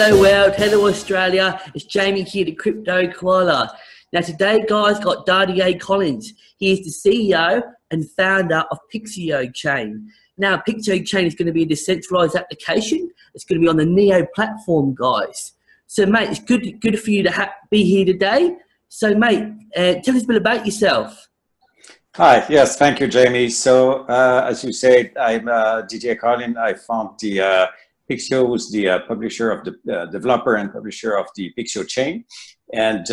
Hello world, hello Australia, it's Jamie here, the Crypto Koala. Now today guys, got Didier Collin. He is the CEO and founder of PikcioChain. Now PikcioChain is going to be a decentralized application. It's going to be on the Neo platform, guys. So mate, it's good for you to be here today. So mate, tell us a bit about yourself. Hi, yes, thank you, Jamie. So as you said, I'm Didier Collin. I found the Pikcio, who's the publisher of the developer and publisher of the PikcioChain. And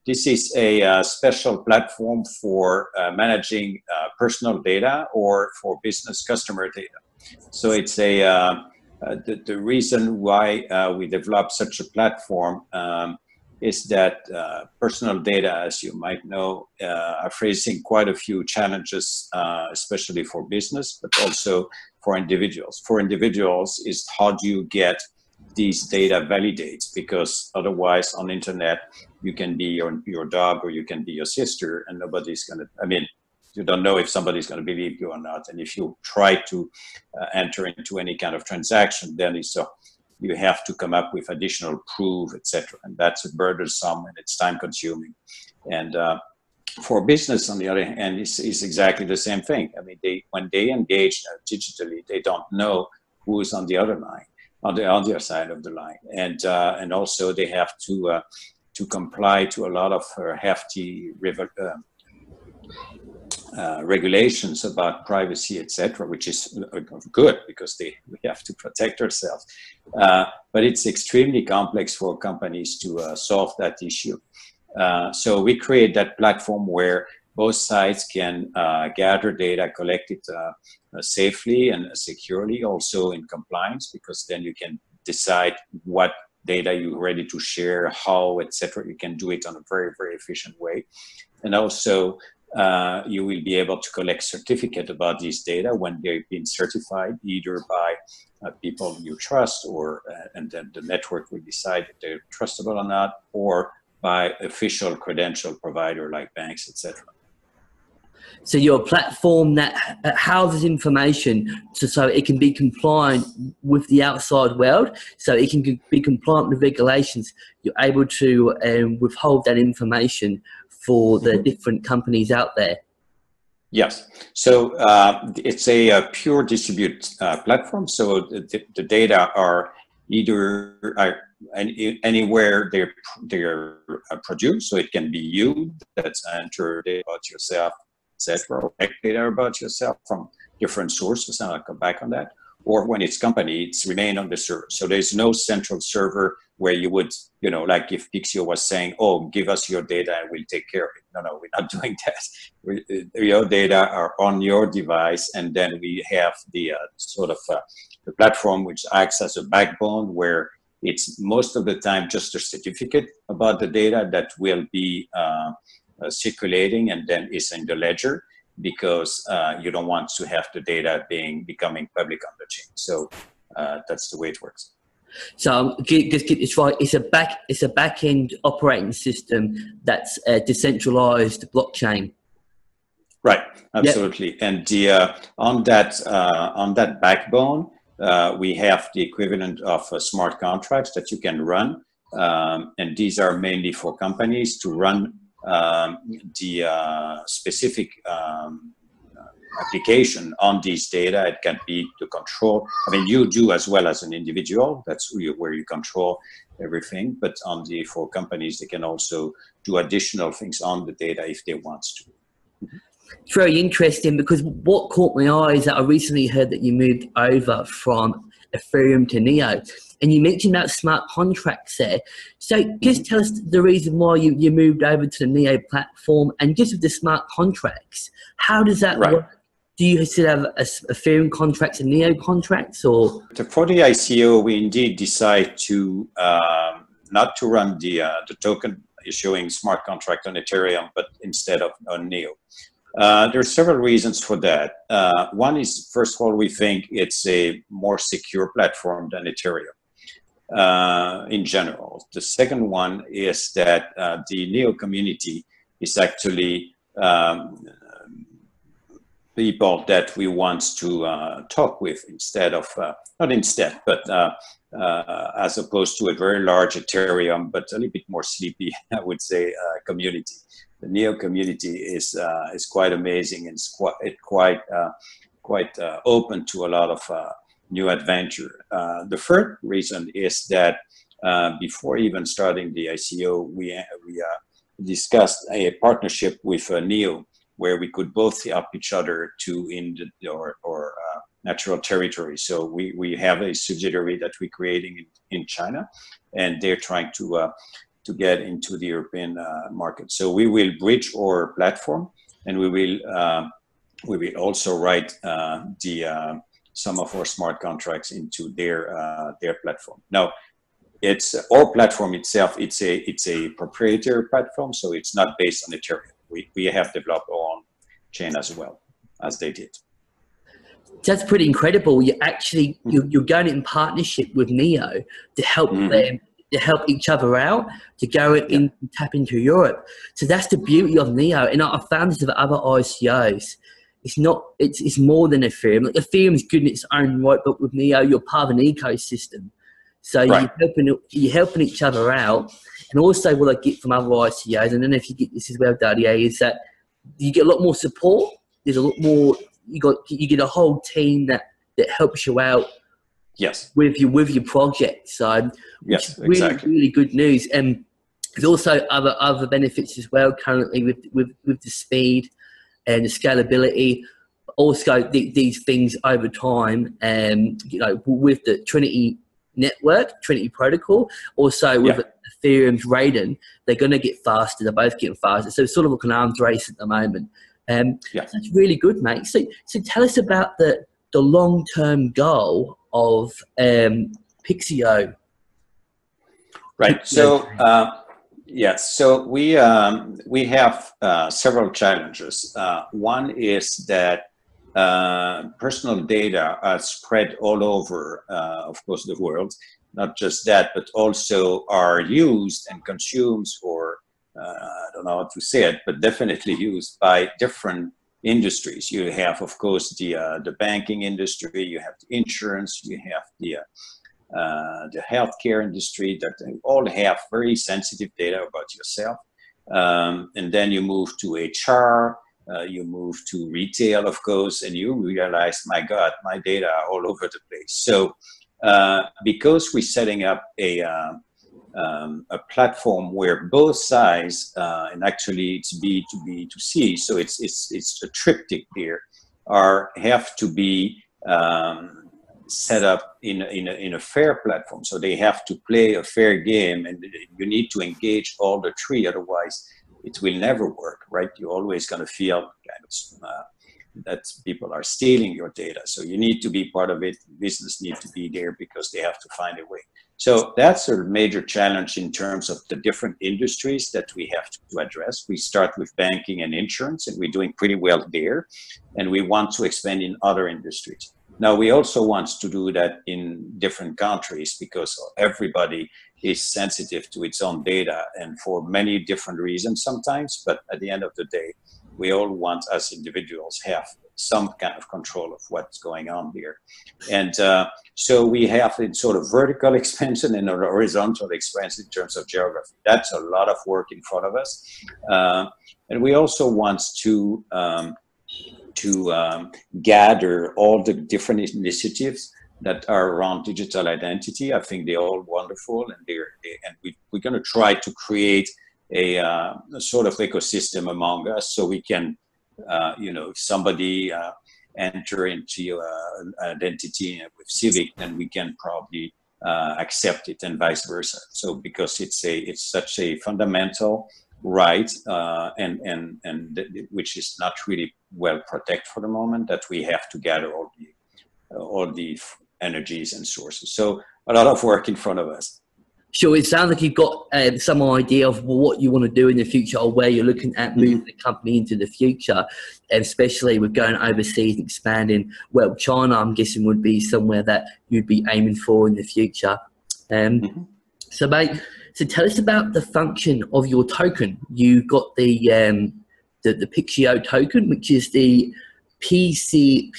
this is a special platform for managing personal data or for business customer data. So it's the reason why we developed such a platform is that personal data, as you might know, are facing quite a few challenges, especially for business, but also for individuals. For individuals is how do you get these data validated? Because otherwise on the internet, you can be your dog or you can be your sister and nobody's going to, I mean, you don't know if somebody's going to believe you or not. And if you try to enter into any kind of transaction, then you have to come up with additional proof, etc. And that's burdensome and it's time consuming. And for business, on the other hand, it's exactly the same thing. I mean, when they engage digitally, they don't know who is on the other line, on the other side of the line. And also they have to comply to a lot of hefty regulations about privacy, etc., which is good because we have to protect ourselves. But it's extremely complex for companies to solve that issue. So we create that platform where both sides can gather data, collect it safely and securely, also in compliance, because then you can decide what data you're ready to share, how, etc. You can do it in a very, very efficient way. And also, you will be able to collect certificate about these data when they've been certified, either by people you trust, or and then the network will decide if they're trustable or not, or by official credential provider like banks, etc. So you're a platform that houses information so it can be compliant with the outside world, so it can be compliant with regulations. You're able to withhold that information for the different companies out there. Yes. So it's a pure distributed platform. So the data are either anywhere they're produced. So it can be you that's entered data about yourself, etc., or data about yourself from different sources, and I'll come back on that. Or when it's company, it's remain on the server. So there's no central server where you would, like if Pikcio was saying, oh, give us your data and we'll take care of it. No, we're not doing that. Your data are on your device, and then we have the the platform which acts as a backbone, where it's most of the time just a certificate about the data that will be circulating and then is in the ledger, because you don't want to have the data becoming public on the chain. So that's the way it works. So just get this right. It's a back-end operating system that's a decentralized blockchain. Right. Absolutely. Yep. And on that backbone, we have the equivalent of smart contracts that you can run, and these are mainly for companies to run the specific application on these data. It can be to control. I mean, you do as well as an individual. That's where you control everything. But for companies, they can also do additional things on the data if they want to. It's very interesting, because what caught my eye is that I recently heard that you moved over from Ethereum to Neo, and you mentioned about smart contracts there. So just tell us the reason why you moved over to the Neo platform, and just with the smart contracts, how does that work? Do you still have Ethereum contracts and Neo contracts, or? For the ICO, we indeed decide to not to run the token issuing smart contract on Ethereum, but instead of on Neo. There are several reasons for that. One is, first of all, we think it's a more secure platform than Ethereum in general. The second one is that the Neo community is actually people that we want to talk with instead of, not instead, but as opposed to a very large Ethereum, but a little bit more sleepy, I would say, community. The Neo community is quite amazing and it's quite open to a lot of new adventure. The third reason is that before even starting the ICO, we discussed a partnership with Neo, where we could both help each other to or natural territory. So we have a subsidiary that we're creating in China, and they're trying to get into the European market. So we will bridge our platform, and we will also write some of our smart contracts into their platform. Now, it's our platform itself. It's a proprietary platform, so it's not based on Ethereum. We have developed our own chain as well, as they did. That's pretty incredible. You're going in partnership with Neo to help them, to help each other out, to go in and tap into Europe. So that's the beauty of Neo. And I found this with other ICOs. It's more than Ethereum. Like Ethereum is good in its own right, but with Neo, you're part of an ecosystem. So you're helping each other out. And also what I get from other ICOs, and then if you get this as well, Didier, is that you get a lot more support. There's a lot more, you get a whole team that helps you out with your project. So yes, really, exactly. really good news. And there's also other benefits as well currently with the speed and the scalability. Also these things over time, with the Trinity network, Trinity protocol, also with Ethereum's Raiden, they're going to get faster. They're both getting faster. So it's sort of like an arms race at the moment. So that's really good, mate. So tell us about the long-term goal of Pikcio. Right. So so we have several challenges. One is that personal data are spread all over, of course, the world. Not just that, but also are used and consumed, or I don't know how to say it, but definitely used by different industries. You have, of course, the banking industry. You have the insurance. You have the healthcare industry, that they all have very sensitive data about yourself. And then you move to HR. You move to retail, of course, and you realize, my God, my data are all over the place. So because we're setting up a platform where both sides, and actually it's B2B to C, so it's a triptych there, have to be set up in a fair platform. So they have to play a fair game, and you need to engage all the three, otherwise it will never work, right? You're always going to feel kind of that people are stealing your data. So you need to be part of it. Business needs to be there because they have to find a way. So that's a major challenge in terms of the different industries that we have to address. We start with banking and insurance, and we're doing pretty well there. And we want to expand in other industries. Now, we also want to do that in different countries because everybody is sensitive to its own data, and for many different reasons sometimes. But at the end of the day, we all want, as individuals, have some kind of control of what's going on here. And so we have a sort of vertical expansion and a horizontal expansion in terms of geography. That's a lot of work in front of us. And we also want to gather all the different initiatives that are around digital identity. I think they're all wonderful, and we're going to try to create a sort of ecosystem among us, so we can, if somebody enter into an identity with Civic, then we can probably accept it, and vice versa. So because it's such a fundamental right, and which is not really well protected for the moment, that we have to gather all the energies and sources. So a lot of work in front of us. Sure, it sounds like you've got some idea of what you want to do in the future, or where you're looking at moving the company into the future, and especially with going overseas and expanding. Well, China, I'm guessing, would be somewhere that you'd be aiming for in the future. So, mate, tell us about the function of your token. You've got the Pikcio token, which is the PKC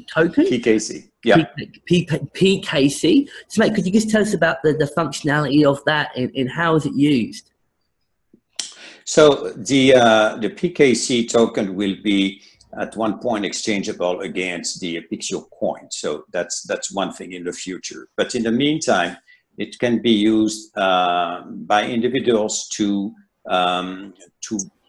token? PKC, yeah. PKC. So, mate, could you just tell us about the functionality of that and how is it used? So the PKC token will be at one point exchangeable against the Pikcio coin. So that's one thing in the future. But in the meantime, it can be used by individuals to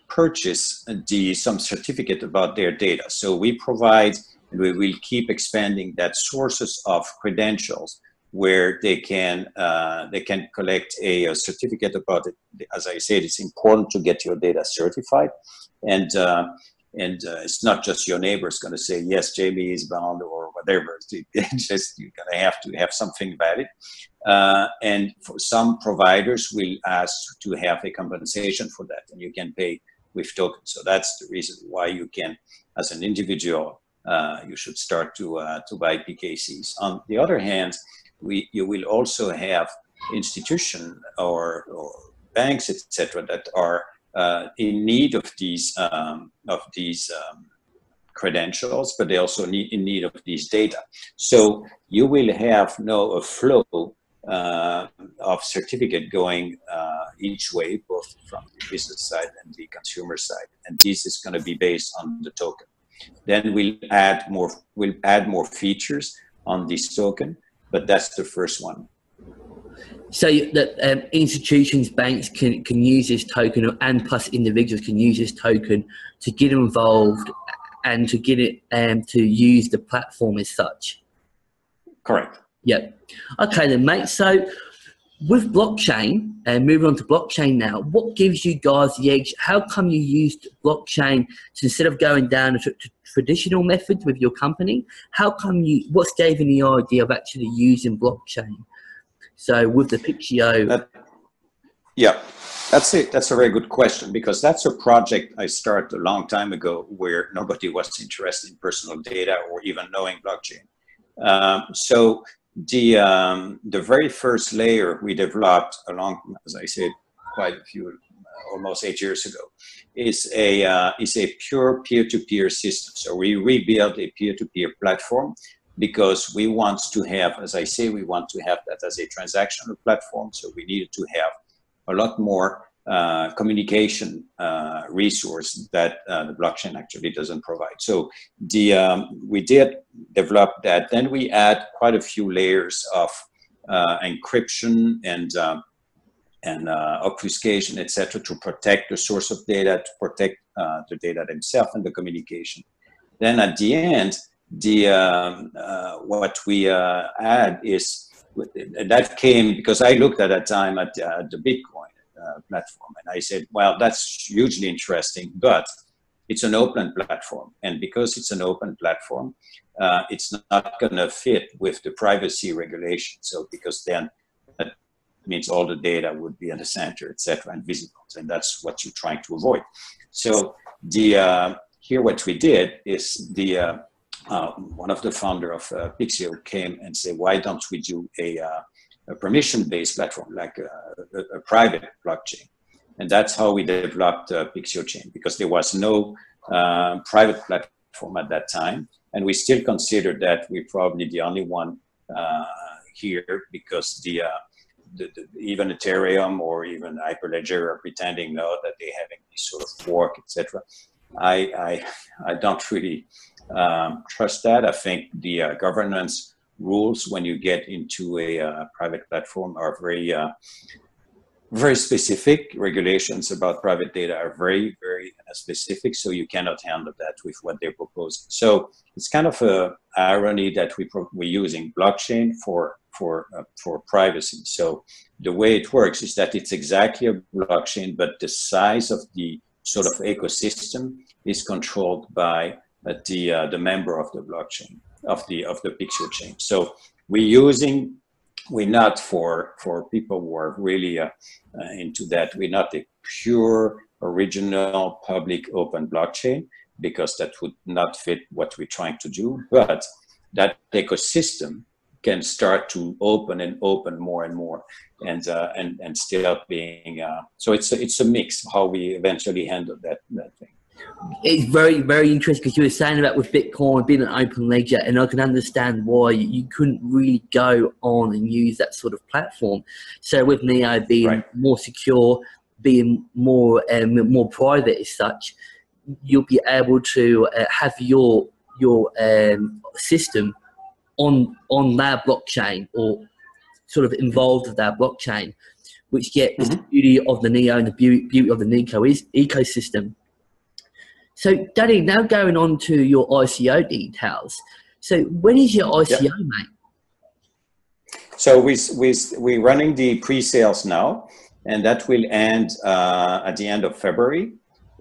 purchase some certificate about their data. So we provide, and we will keep expanding that, sources of credentials where they can collect a certificate about it. As I said, it's important to get your data certified, and it's not just your neighbor's going to say yes, Jamie is bound or whatever. It's just you're going to have something valid. And for some providers will ask to have a compensation for that, and you can pay with tokens. So that's the reason why you can, as an individual, you should start to buy PKCs. On the other hand, you will also have institutions or banks, etc., that are in need of these credentials, but they also in need of these data. So you will have a flow of certificate going each way, both from the business side and the consumer side, and this is going to be based on the token. Then we'll add more features on this token, but that's the first one. So that institutions, banks can use this token, and plus individuals can use this token to get involved and to get it to use the platform as such. Correct. Yep. Okay then, mate. So with blockchain, and moving on to blockchain now, what gives you guys the edge? How come you used blockchain instead of going down a traditional methods with your company? How come what's gave you the idea of actually using blockchain? So with the Pikcio. Yeah, that's it. That's a very good question, because that's a project I started a long time ago where nobody was interested in personal data or even knowing blockchain. So the very first layer we developed along, as I said, quite a few, almost 8 years ago, is a pure peer-to-peer system. So we rebuilt a peer-to-peer platform because we want to have, as I say, we want to have that as a transactional platform. So we needed to have a lot more communication resource that the blockchain actually doesn't provide. So we did develop that. Then we add quite a few layers of encryption and obfuscation, etc., to protect the source of data, to protect the data themselves and the communication. Then at the end, what we add is, that came because I looked at that time at the Bitcoin platform, and I said, well, that's hugely interesting, but it's an open platform, and because it's an open platform, it's not going to fit with the privacy regulation. So because then that means all the data would be in the center, etc., and visible, and that's what you're trying to avoid. So here what we did is one of the founder of Pikcio came and said, why don't we do a permission-based platform, like a private blockchain? And that's how we developed PikcioChain, because there was no private platform at that time. And we still consider that we're probably the only one here, because even Ethereum or even Hyperledger are pretending now that they're having this sort of fork, etc. I don't really trust that. I think the governance rules when you get into a private platform are very specific. Regulations about private data are very specific, so you cannot handle that with what they're proposing. So it's kind of a irony that we're using blockchain for privacy. So the way it works is that it's exactly a blockchain, but the size of the sort of ecosystem is controlled by the member of the blockchain, of the Pikcio chain. So we're not for people who are really into that. We're not a pure original public open blockchain, because that would not fit what we're trying to do. But that ecosystem can start to open more and more, and still being so it's a mix how we eventually handle that thing. It's very, very interesting because you were saying about with Bitcoin being an open ledger, and I can understand why you couldn't really go on and use that sort of platform. So with Neo being more secure, being more more private as such, you'll be able to have your system on their blockchain or sort of involved with their blockchain, which is the beauty of the Neo and the beauty of the Nico ecosystem. So, Danny, now going on to your ICO details. So, when is your ICO, mate? So we're running the pre-sales now, and that will end at the end of February,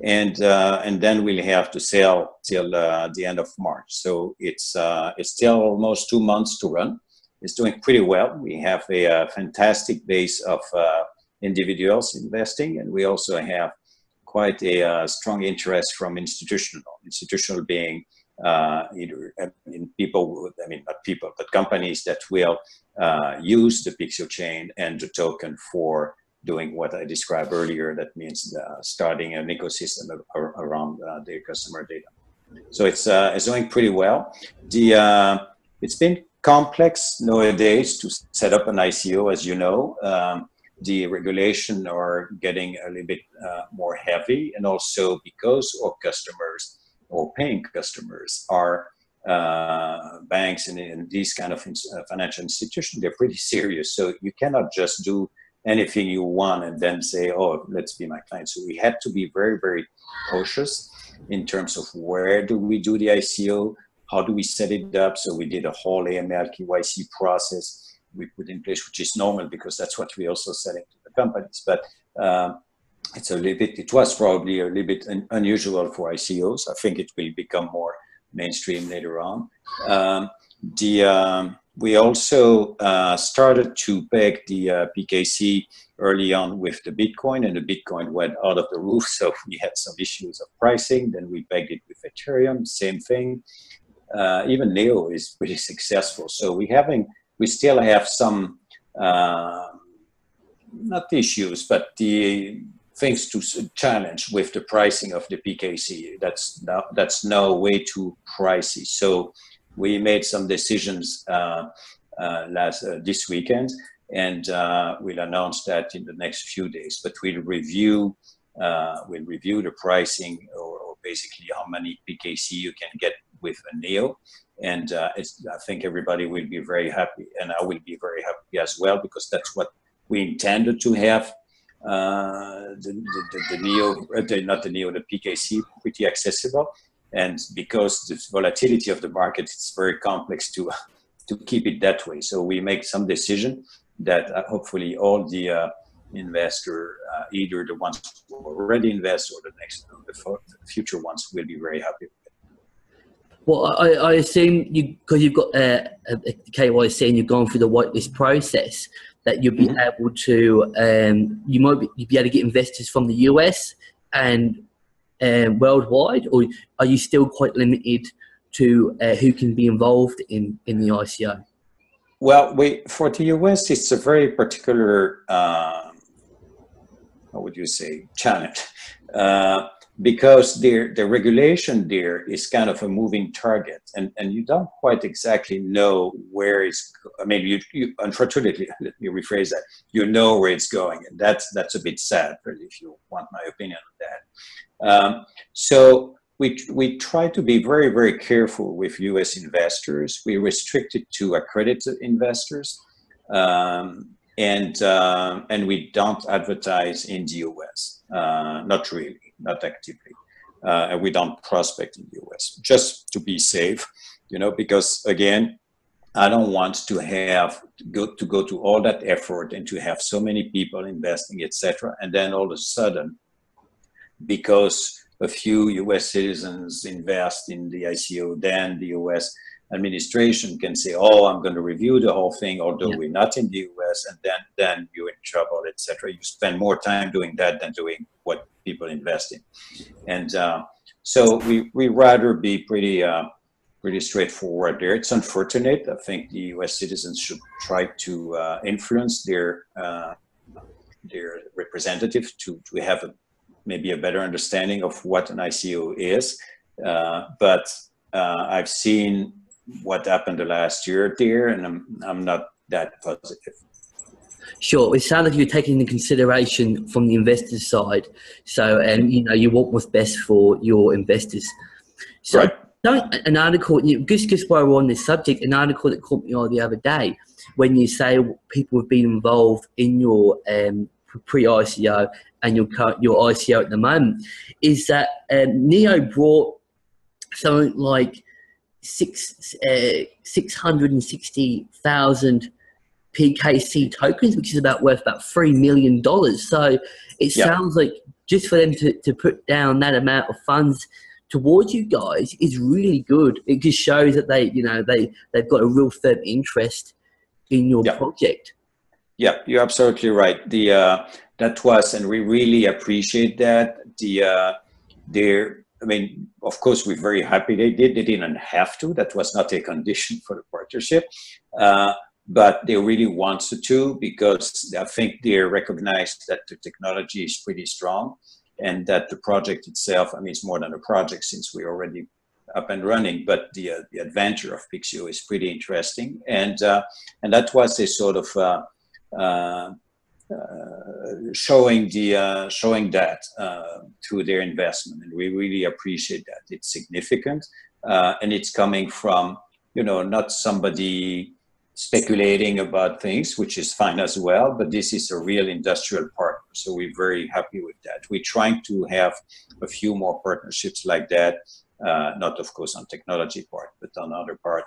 and then we'll have to sell till the end of March. So it's still almost 2 months to run. It's doing pretty well. We have a fantastic base of individuals investing, and we also have quite a strong interest from institutional being either people, I mean, not people, but companies that will use the PikcioChain and the token for doing what I described earlier. That means starting an ecosystem around their customer data. So it's doing pretty well. It's been complex nowadays to set up an ICO, as you know. The regulation are getting a little bit more heavy, and also because our customers or paying customers are banks and these kind of financial institutions, they're pretty serious. So you cannot just do anything you want and then say, oh, let's be my client. So we had to be very, very cautious in terms of where do we do the ICO, how do we set it up. So we did a whole AML KYC process we put in place, which is normal because that's what we also selling to the companies. But it's a little bit, it was probably a little bit unusual for ICOs. I think it will become more mainstream later on. We also started to peg the PKC early on with the Bitcoin, and the Bitcoin went out of the roof. So we had some issues of pricing. Then we pegged it with Ethereum, same thing. Even Neo is pretty successful. So we still have some, not issues, but the things to challenge with the pricing of the PKC. That's now way too pricey. So we made some decisions this weekend, and we'll announce that in the next few days. But we'll review the pricing, or basically how many PKC you can get with a Neo. And I think everybody will be very happy, and I will be very happy as well, because that's what we intended to have. The Neo, not the Neo, the PKC, pretty accessible. And because the volatility of the market, it's very complex to keep it that way. So we make some decision that hopefully all the investor, either the ones who already invest or the future ones, will be very happy. Well, I assume because you've got a KYC and you've gone through the whitelist process, that you'll be able to, you'll be able to get investors from the US and worldwide, or are you still quite limited to who can be involved in the ICO? Well, for the US, it's a very particular, how would you say, challenge. Because the regulation there is kind of a moving target, and you don't quite exactly know where it's. I mean, you unfortunately, let me rephrase that. You know where it's going, and that's a bit sad, really, if you want my opinion on that. So we try to be very, very careful with U.S. investors. We restrict it to accredited investors, and we don't advertise in the U.S. Not really. Not actively, and we don't prospect in the US, just to be safe, because again, I don't want to go to all that effort and to have so many people investing, etc. And then all of a sudden, because a few US citizens invest in the ICO, then the US administration can say, oh, I'm going to review the whole thing, although we're not in the US, and then you're in trouble, etc. You spend more time doing that than doing what people invest in. And so we rather be pretty straightforward there. It's unfortunate. I think the US citizens should try to influence their representative to have a maybe a better understanding of what an ICO is. But I've seen what happened the last year there, and I'm not that positive. Sure, it sounds like you're taking into consideration from the investor side. So, you know, you want what's best for your investors. So, Right. an article, just while we're on this subject, an article that caught me eye the other day, when you say people have been involved in your pre-ICO and your ICO at the moment, is that Neo brought something like 660,000 PKC tokens, which is worth about $3 million. So it sounds like just for them to put down that amount of funds towards you guys is really good. It just shows that they've got a real firm interest in your project. Yeah, you're absolutely right. That was, and we really appreciate that. I mean, of course, we're very happy they did. They didn't have to. That was not a condition for the partnership. But they really wanted to, because I think they recognized that the technology is pretty strong, and that the project itself, I mean, it's more than a project since we're already up and running, but the adventure of Pikcio is pretty interesting. And that was a sort of showing that through their investment, and we really appreciate that. It's significant, and it's coming from, you know, not somebody speculating about things, which is fine as well, but this is a real industrial partner, so we're very happy with that. We're trying to have a few more partnerships like that, not of course on technology part, but on other part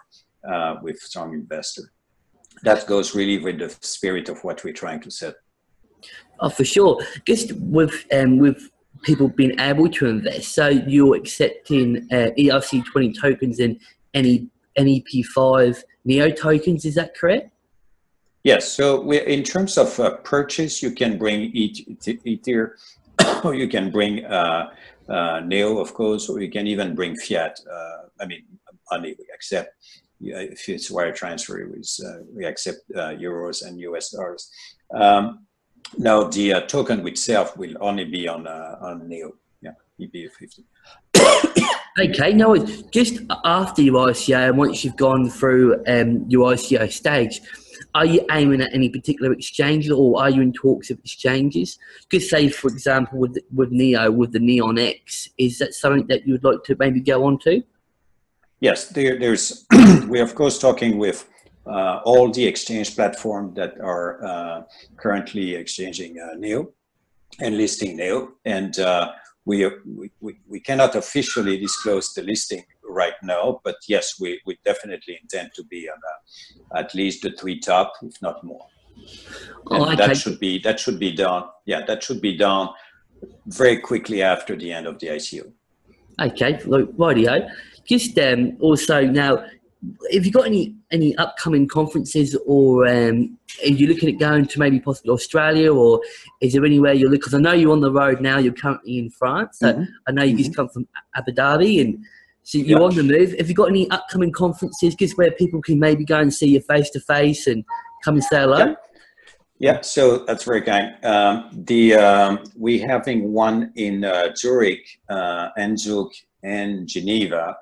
with strong investor. That goes really with the spirit of what we're trying to set. Oh, for sure. Just with people being able to invest, so you're accepting ERC20 tokens and any NEP5 Neo tokens, is that correct? Yes. So in terms of purchase, you can bring Ether, or you can bring Neo, of course, or you can even bring fiat. I mean, only we accept, if it's wire transfer, we accept euros and US dollars. Now the token itself will only be on Neo, EB50. Okay, no, just after your ICO and once you've gone through your ICO stage, are you aiming at any particular exchange, or are you in talks of exchanges? Because say, for example, with Neo, with the Neon X, is that something that you would like to maybe go on to? Yes, there's we're of course talking with all the exchange platforms that are currently exchanging Neo and listing Neo, and we cannot officially disclose the listing right now, but yes, we definitely intend to be on at least the 3 top, if not more. Oh, okay. That should be done. Yeah, that should be done very quickly after the end of the ICO. Okay, look, rightio. Just also now, have you got any upcoming conferences, or are you looking at going to maybe possibly Australia, or is there anywhere you're looking? Because I know you're on the road now. You're currently in France. So I know you just come from Abu Dhabi, and so you're on the move. Have you got any upcoming conferences, just where people can maybe go and see you face to face and come and say hello? Yeah, so that's very kind. We're having one in Zurich, and Zug, and Geneva.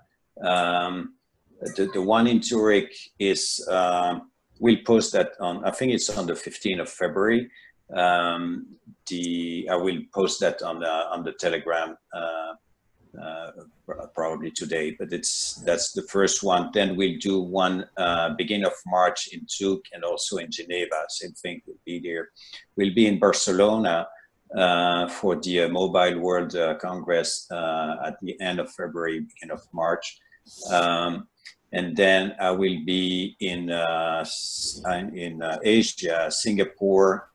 The one in Zurich is, we'll post that on, I think it's on the 15th of February. I will post that on the Telegram probably today, but that's the first one. Then we'll do one beginning of March in Zug, and also in Geneva. Same thing, will be there. We'll be in Barcelona for the Mobile World Congress at the end of February, beginning of March. And then I will be in Asia, Singapore,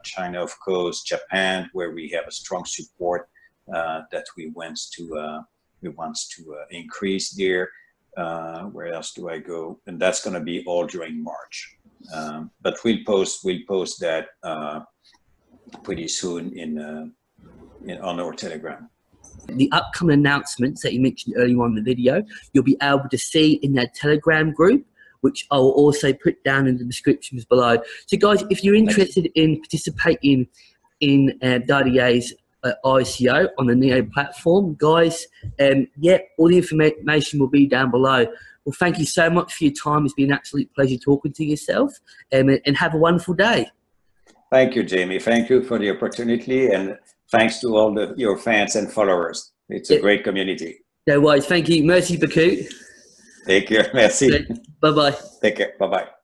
China, of course, Japan, where we have a strong support that we want to increase there. Where else do I go? And that's going to be all during March. But we'll post that pretty soon on our Telegram. The upcoming announcements that you mentioned earlier on in the video, you'll be able to see in that Telegram group, which I will also put down in the descriptions below. So guys, if you're interested in participating in Didier's ICO on the Neo platform. Guys, yeah, all the information will be down below. Well, thank you so much for your time. It's been an absolute pleasure talking to yourself, and have a wonderful day. Thank you, Jamie. Thank you for the opportunity, and thanks to all your fans and followers. It's a great community. No worries. Thank you. Merci beaucoup. Take care. Merci. Bye-bye. Take care. Bye-bye.